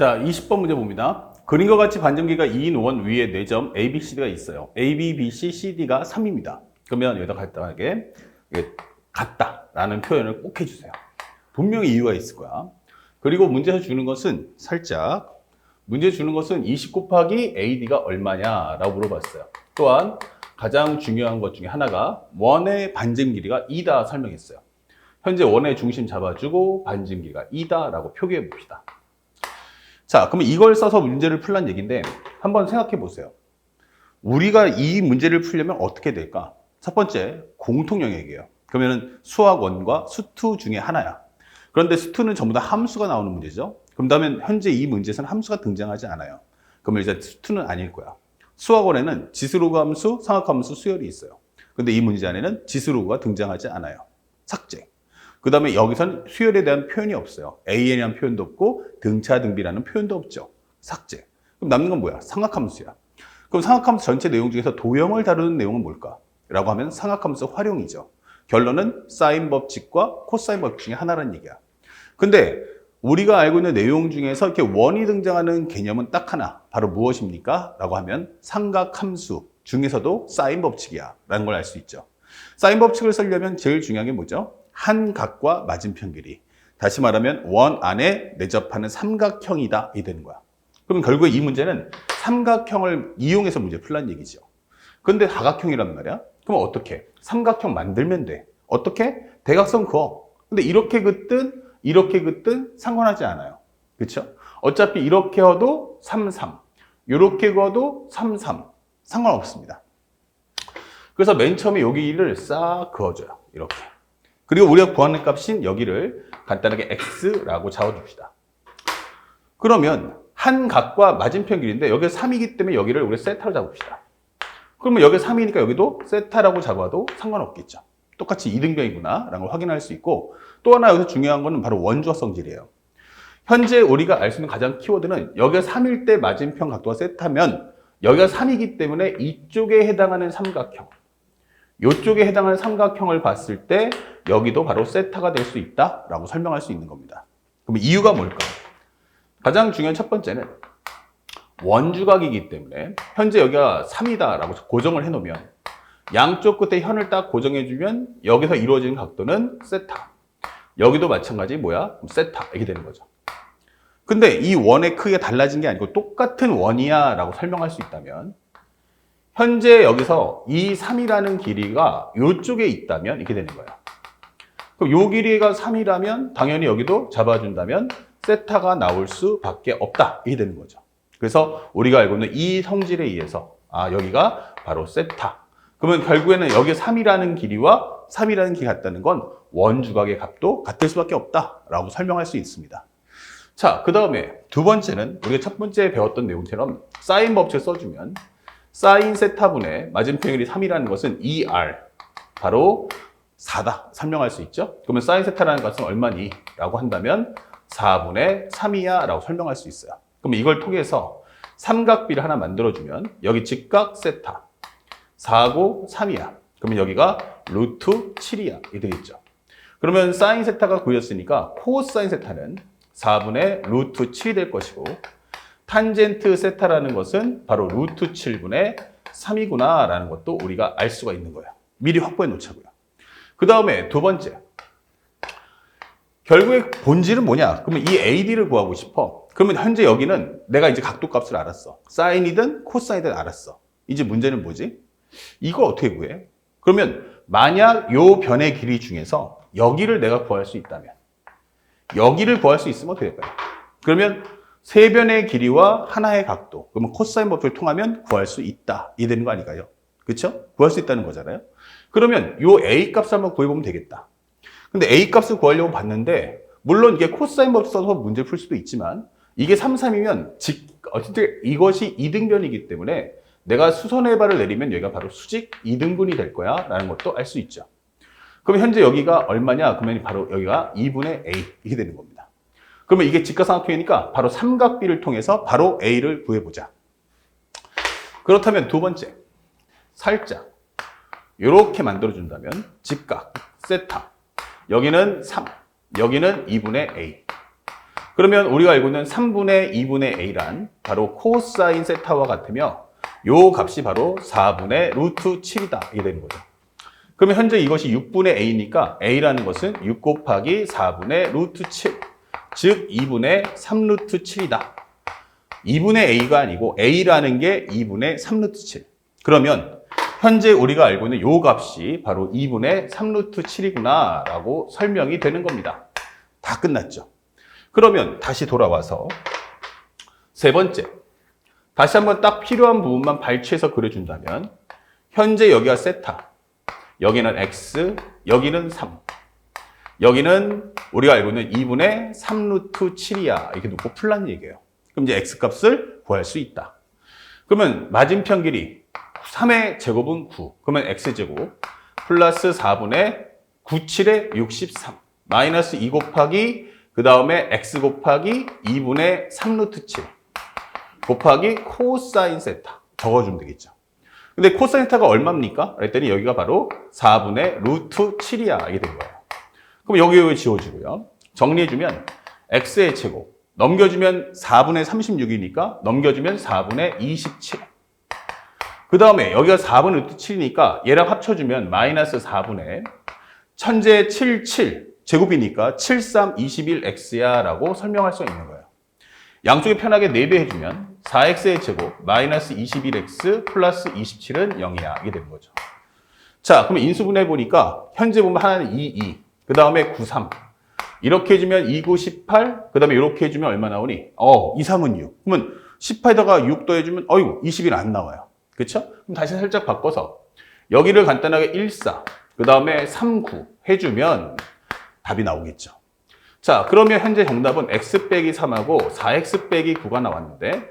자, 20번 문제 봅니다. 그림과 같이 반전기가 2인 5원 위에 4점 A, B, CD가 있어요. A, B, B, C, CD가 3입니다. 그러면 여기다 간단하게 같다라는 표현을 꼭 해주세요. 분명히 이유가 있을 거야. 그리고 문제에서 주는 것은 살짝 문제 주는 것은 20 곱하기 AD가 얼마냐라고 물어봤어요. 또한 가장 중요한 것 중에 하나가 원의 반증 길이가 2다 설명했어요. 현재 원의 중심 잡아주고 반증 길이가 2다라고 표기해 봅시다. 자, 그러면 이걸 써서 문제를 풀란 얘기인데 한번 생각해 보세요. 우리가 이 문제를 풀려면 어떻게 될까? 첫 번째, 공통 영역이에요. 그러면 수학1과 수2 중에 하나야. 그런데 수2는 전부 다 함수가 나오는 문제죠. 그런다면 현재 이 문제에서는 함수가 등장하지 않아요. 그러면 이제 수2는 아닐 거야. 수학1에는 지수로그 함수, 상학함수, 수열이 있어요. 근데 이 문제 안에는 지수로그가 등장하지 않아요. 삭제. 그 다음에 여기서는 수열에 대한 표현이 없어요. AN이라는 표현도 없고 등차등비라는 표현도 없죠. 삭제. 그럼 남는 건 뭐야? 상학함수야. 그럼 상학함수 전체 내용 중에서 도형을 다루는 내용은 뭘까? 라고 하면 상학함수 활용이죠. 결론은 사인 법칙과 코사인 법칙 중에 하나라는 얘기야. 근데 우리가 알고 있는 내용 중에서 이렇게 원이 등장하는 개념은 딱 하나. 바로 무엇입니까? 라고 하면 삼각함수 중에서도 사인 법칙이야. 라는 걸 알 수 있죠. 사인 법칙을 쓰려면 제일 중요한 게 뭐죠? 한 각과 맞은편 길이. 다시 말하면 원 안에 내접하는 삼각형이다. 이 되는 거야. 그럼 결국에 이 문제는 삼각형을 이용해서 문제 풀란 얘기죠. 근데 다각형이란 말이야? 그럼 어떻게? 삼각형 만들면 돼. 어떻게? 대각선 그어. 근데 이렇게 긋든 상관하지 않아요. 그렇죠? 어차피 이렇게 그어도 3, 3. 이렇게 그어도 3, 3. 상관없습니다. 그래서 맨 처음에 여기를 싹 그어줘요. 이렇게. 그리고 우리가 구하는 값인 여기를 간단하게 x라고 잡아줍시다. 그러면 한 각과 맞은편 길이인데 여기가 3이기 때문에 여기를 우리 세타로 잡읍시다. 그러면 여기가 3이니까 여기도 세타라고 잡아도 상관없겠죠. 똑같이 이등변이구나 라는 걸 확인할 수 있고, 또 하나 여기서 중요한 거는 바로 원주어 성질이에요. 현재 우리가 알 수 있는 가장 키워드는 여기가 3일 때 맞은편 각도가 세타면 여기가 3이기 때문에 이쪽에 해당하는 삼각형, 이쪽에 해당하는 삼각형을 봤을 때 여기도 바로 세타가 될 수 있다라고 설명할 수 있는 겁니다. 그럼 이유가 뭘까? 가장 중요한 첫 번째는 원주각이기 때문에 현재 여기가 3이다라고 고정을 해놓으면 양쪽 끝에 현을 딱 고정해주면 여기서 이루어지는 각도는 세타. 여기도 마찬가지 뭐야? 세타. 이렇게 되는 거죠. 근데 이 원의 크기가 달라진 게 아니고 똑같은 원이야 라고 설명할 수 있다면 현재 여기서 이 3이라는 길이가 이쪽에 있다면 이렇게 되는 거예요. 그럼 이 길이가 3이라면 당연히 여기도 잡아준다면 세타가 나올 수밖에 없다. 이게 되는 거죠. 그래서 우리가 알고 있는 이 성질에 의해서 여기가 바로 세타. 그러면 결국에는 여기 3이라는 길이와 3이라는 길이 같다는 건 원주각의 값도 같을 수밖에 없다라고 설명할 수 있습니다. 자, 그 다음에 두 번째는 우리가 첫 번째 배웠던 내용처럼 사인 법칙을 써주면 사인 세타분의 맞은편 길이 3이라는 것은 2r, 바로 4다 설명할 수 있죠. 그러면 사인 세타라는 것은 얼마니? 라고 한다면 4분의 3이야 라고 설명할 수 있어요. 그럼 이걸 통해서 삼각비를 하나 만들어주면 여기 직각 세타 4고 3이야. 그러면 여기가 루트 7이야. 이 되겠죠. 그러면 사인 세타가 구했으니까 코사인 세타는 4분의 루트 7이 될 것이고 탄젠트 세타라는 것은 바로 루트 7분의 3이구나 라는 것도 우리가 알 수가 있는 거예요. 미리 확보해 놓자고요. 그 다음에 두 번째, 결국에 본질은 뭐냐? 그러면 이 AD를 구하고 싶어. 그러면 현재 여기는 내가 이제 각도 값을 알았어. 사인이든 코사인이든 알았어. 이제 문제는 뭐지? 이걸 어떻게 구해? 그러면 만약 요 변의 길이 중에서 여기를 내가 구할 수 있다면, 여기를 구할 수 있으면 어떻게 될까요? 그러면 세 변의 길이와 하나의 각도, 그러면 코사인 법칙을 통하면 구할 수 있다. 이 되는 거 아닐까요? 그렇죠? 구할 수 있다는 거잖아요. 그러면 요 A 값을 한번 구해보면 되겠다. 근데 A 값을 구하려고 봤는데 물론 이게 코사인 법칙 써서 문제를 풀 수도 있지만 이게 3, 3이면 어쨌든 이것이 이등변이기 때문에 내가 수선의 발을 내리면 여기가 바로 수직 이등분이 될 거야 라는 것도 알 수 있죠. 그럼 현재 여기가 얼마냐? 그러면 바로 여기가 2분의 A 이렇게 되는 겁니다. 그러면 이게 직각삼각형이니까 바로 삼각비를 통해서 바로 A를 구해보자. 그렇다면 두 번째, 살짝 이렇게 만들어준다면 직각 세타, 여기는 3, 여기는 2분의 A. 그러면 우리가 알고 있는 3분의 2분의 a란 바로 코사인 세타와 같으며 요 값이 바로 4분의 루트 7이다. 이게 되는 거죠. 그러면 현재 이것이 6분의 a니까 a라는 것은 6 곱하기 4분의 루트 7, 즉 2분의 3루트 7이다. 2분의 a가 아니고 a라는 게 2분의 3루트 7. 그러면 현재 우리가 알고 있는 요 값이 바로 2분의 3루트 7이구나 라고 설명이 되는 겁니다. 다 끝났죠. 그러면 다시 돌아와서 세 번째, 다시 한번 딱 필요한 부분만 발췌해서 그려준다면 현재 여기가 세타, 여기는 x, 여기는 3, 여기는 우리가 알고 있는 2분의 3루트 7이야 이렇게 놓고 풀란 얘기예요. 그럼 이제 x 값을 구할 수 있다. 그러면 맞은편 길이 3의 제곱은 9, 그러면 x제곱 플러스 4분의 97의 63 마이너스 2 곱하기 그 다음에 x 곱하기 2분의 3루트 7 곱하기 코사인 세타 적어주면 되겠죠. 근데 코사인 세타가 얼마입니까? 그랬더니 여기가 바로 4분의 루트 7이야 이게 된 거예요. 그럼 여기 지워지고요. 정리해주면 x의 제곱 넘겨주면 4분의 36이니까 넘겨주면 4분의 27. 그 다음에 여기가 4분의 루트 7이니까 얘랑 합쳐주면 마이너스 4분의 천재 77 제곱이니까 73, 21x야 라고 설명할 수 있는 거예요. 양쪽에 편하게 4배 해주면 4x의 제곱 마이너스 21x 플러스 27은 0이야. 이게 되는 거죠. 자, 그러면 인수분해 보니까 현재 보면 하나는 22, 그 다음에 93. 이렇게 해주면 29, 18, 그 다음에 이렇게 해주면 얼마 나오니? 2, 3은 6. 그러면 18에다가 6 더해주면, 21 안 나와요. 그쵸? 그럼 다시 살짝 바꿔서 여기를 간단하게 1, 4, 그 다음에 3, 9 해주면 답이 나오겠죠. 자, 그러면 현재 정답은 x 빼기 3하고 4x 빼기 9가 나왔는데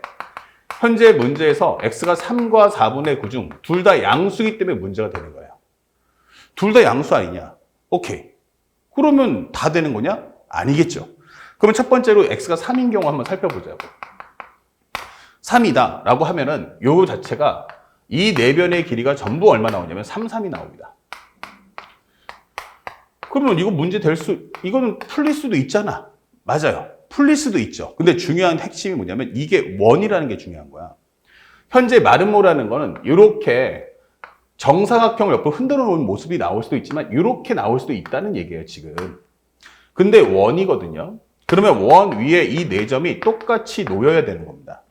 현재 문제에서 x가 3과 4분의 9 중 둘 다 양수이기 때문에 문제가 되는 거예요. 둘 다 양수 아니냐? 오케이. 그러면 다 되는 거냐? 아니겠죠. 그러면 첫 번째로 x가 3인 경우 한번 살펴보자고. 3이다 라고 하면은 요 자체가 이 내변의 길이가 전부 얼마 나오냐면 3, 3이 나옵니다. 그러면 이거 문제 이거는 풀릴 수도 있잖아. 맞아요. 풀릴 수도 있죠. 근데 중요한 핵심이 뭐냐면 이게 원이라는 게 중요한 거야. 현재 마름모라는 거는 이렇게 정사각형을 옆으로 흔들어 놓은 모습이 나올 수도 있지만 이렇게 나올 수도 있다는 얘기예요, 지금. 근데 원이거든요. 그러면 원 위에 이 4점이 똑같이 놓여야 되는 겁니다.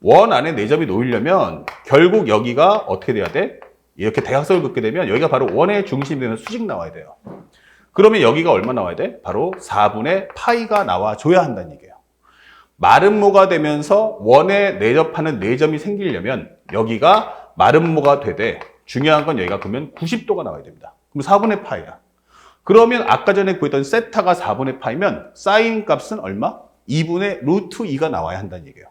원 안에 4점이 놓이려면 결국 여기가 어떻게 돼야 돼? 이렇게 대각선을 긋게 되면 여기가 바로 원의 중심이 되는 수직 나와야 돼요. 그러면 여기가 얼마 나와야 돼? 바로 4분의 파이가 나와줘야 한다는 얘기예요. 마름모가 되면서 원에 내접하는 4점이 생기려면 여기가 마름모가 되되 중요한 건 여기가 그러면 90도가 나와야 됩니다. 그럼 4분의 파이야. 그러면 아까 전에 구했던 세타가 4분의 파이면 사인 값은 얼마? 2분의 루트 2가 나와야 한다는 얘기예요.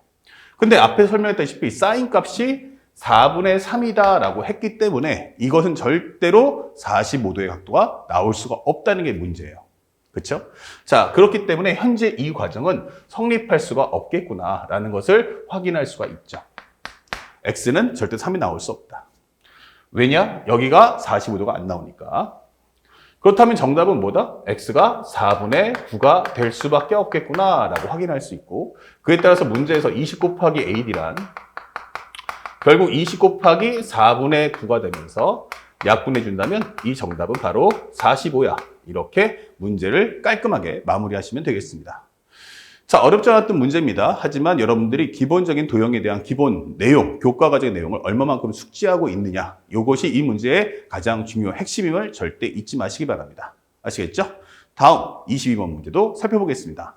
근데 앞에 설명했다시피 사인 값이 4분의 3이다 라고 했기 때문에 이것은 절대로 45도의 각도가 나올 수가 없다는 게 문제예요. 그렇죠? 자, 그렇기 때문에 현재 이 과정은 성립할 수가 없겠구나 라는 것을 확인할 수가 있죠. x는 절대 3이 나올 수 없다. 왜냐? 여기가 45도가 안 나오니까. 그렇다면 정답은 뭐다? x가 4분의 9가 될 수밖에 없겠구나 라고 확인할 수 있고, 그에 따라서 문제에서 20 곱하기 ad란 결국 20 곱하기 4분의 9가 되면서 약분해 준다면 이 정답은 바로 45야. 이렇게 문제를 깔끔하게 마무리하시면 되겠습니다. 자, 어렵지 않았던 문제입니다. 하지만 여러분들이 기본적인 도형에 대한 기본 내용, 교과 과정의 내용을 얼마만큼 숙지하고 있느냐, 이것이 이 문제의 가장 중요한 핵심임을 절대 잊지 마시기 바랍니다. 아시겠죠? 다음 22번 문제도 살펴보겠습니다.